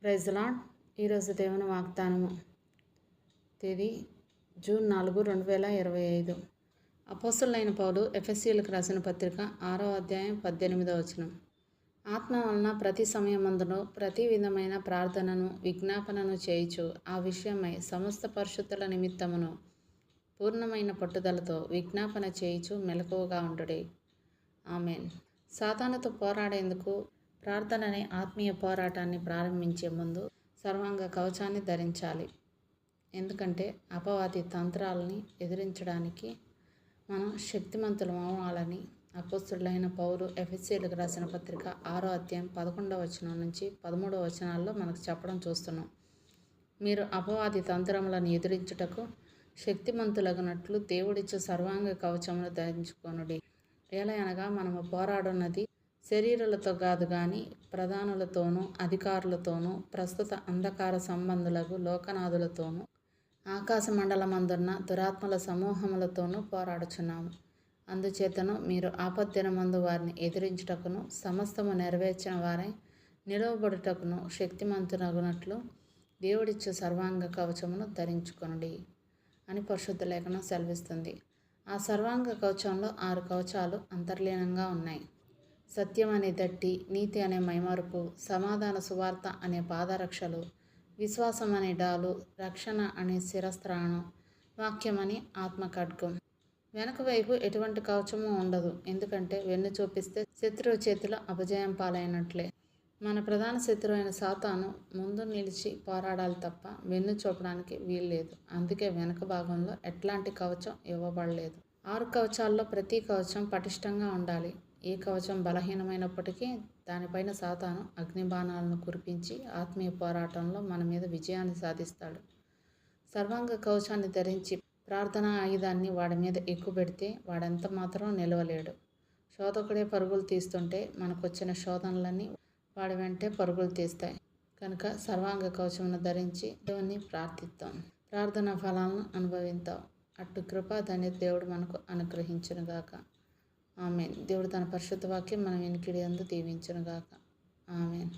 Praise lord. ఈరోజు దేవుని వాగ్దానము తేదీ జూన్ 4, 2025. అపోస్తలుడైన పౌలు ఎఫెసీయులకు రాసిన పత్రిక 6వ అధ్యాయం 18వ వచనం. ఆత్మ వలన ప్రతి సమయమందును ప్రతి విధమైన ప్రార్థనను విజ్ఞాపనను చేయుచు ఆ విషయమై సమస్త పరిశుద్ధుల నిమిత్తమును పూర్ణమైన పట్టుదలతో విజ్ఞాపన చేయుచు మెలకువగా ఉండుడి. ఆమెన్. సాతానుతో పోరాడేందుకు ప్రార్థన అనే ఆత్మీయ పోరాటాన్ని ప్రారంభించే ముందు సర్వాంగ కవచాన్ని ధరించాలి. ఎందుకంటే అపవాది తంత్రాలని ఎదిరించడానికి మనం శక్తిమంతులం అవ్వాలని అపోస్తలుడైన పౌలు ఎఫెసీయులకు రాసిన పత్రిక 6వ అధ్యాయం 11వ వచనం నుంచి 13వ వచనాల్లో మనకు చెప్పడం చూస్తున్నాం. మీరు అపవాది తంత్రములను ఎదిరించుటకు శక్తిమంతులగునట్లు దేవుడిచ్చు సర్వాంగ కవచమును ధరించుకొనుడి. ఏలయనగా మనము పోరాడున్నది శరీరులతో కాదు గాని ప్రధానులతోనూ అధికారులతోనూ ప్రస్తుత అంధకార సంబంధులకు లోకనాథులతోనూ ఆకాశ మండలమందున్న దురాత్మల సమూహములతోనూ పోరాడుచున్నాము. అందుచేతను మీరు ఆపద్దినమందు వారిని ఎదిరించుటకును సమస్తము నెరవేర్చిన వారై నిలవబడుటకును శక్తిమంతునగునట్లు దేవుడిచ్చు సర్వాంగ కవచమును ధరించుకొనుడి అని పరిశుద్ధ లేఖనం సెలవిస్తుంది. ఆ సర్వాంగ కవచంలో 6 కవచాలు అంతర్లీనంగా ఉన్నాయి. సత్యం అనే దట్టి, నీతి అనే మైమరుపు, సమాధాన సువార్త అనే పాదరక్షలు, విశ్వాసం అనే డాలు, రక్షణ అనే శిరస్త్రాణం, వాక్యం అని ఆత్మ ఖడ్గం. వెనక వైపు ఎటువంటి కవచము ఉండదు. ఎందుకంటే వెన్ను చూపిస్తే శత్రువు చేతిలో అపజయం పాలైనట్లే. మన ప్రధాన శత్రువు అయిన సాతాను ముందు నిలిచి పోరాడాలి తప్ప వెన్ను చూపడానికి వీల్లేదు. అందుకే వెనక భాగంలో ఎట్లాంటి కవచం ఇవ్వబడలేదు. 6 కవచాల్లో ప్రతి కవచం పటిష్టంగా ఉండాలి. ఏ కవచం బలహీనమైనప్పటికీ దానిపైన సాతాను అగ్నిబాణాలను కురిపించి ఆత్మీయ పోరాటంలో మన మీద విజయాన్ని సాధిస్తాడు. సర్వాంగ కవచాన్ని ధరించి ప్రార్థనా ఆయుధాన్ని వాడి మీద ఎక్కుపెడితే వాడెంత మాత్రం నిలవలేడు. శోధకుడే పరుగులు తీస్తుంటే మనకొచ్చిన శోధనలన్నీ వాడి వెంటే పరుగులు తీస్తాయి. కనుక సర్వాంగ కవచమును ధరించి దేవుని ప్రార్థిద్దాం. ప్రార్థనా ఫలాలను అనుభవిద్దాం. అటు కృపా ధన్యత దేవుడు మనకు అనుగ్రహించునుగాక. ఆమెన్. దేవుడు తన పరిశుద్ధ వాక్యం మన వెనుకిడి యందు దీవించునుగాక. ఆమెన్.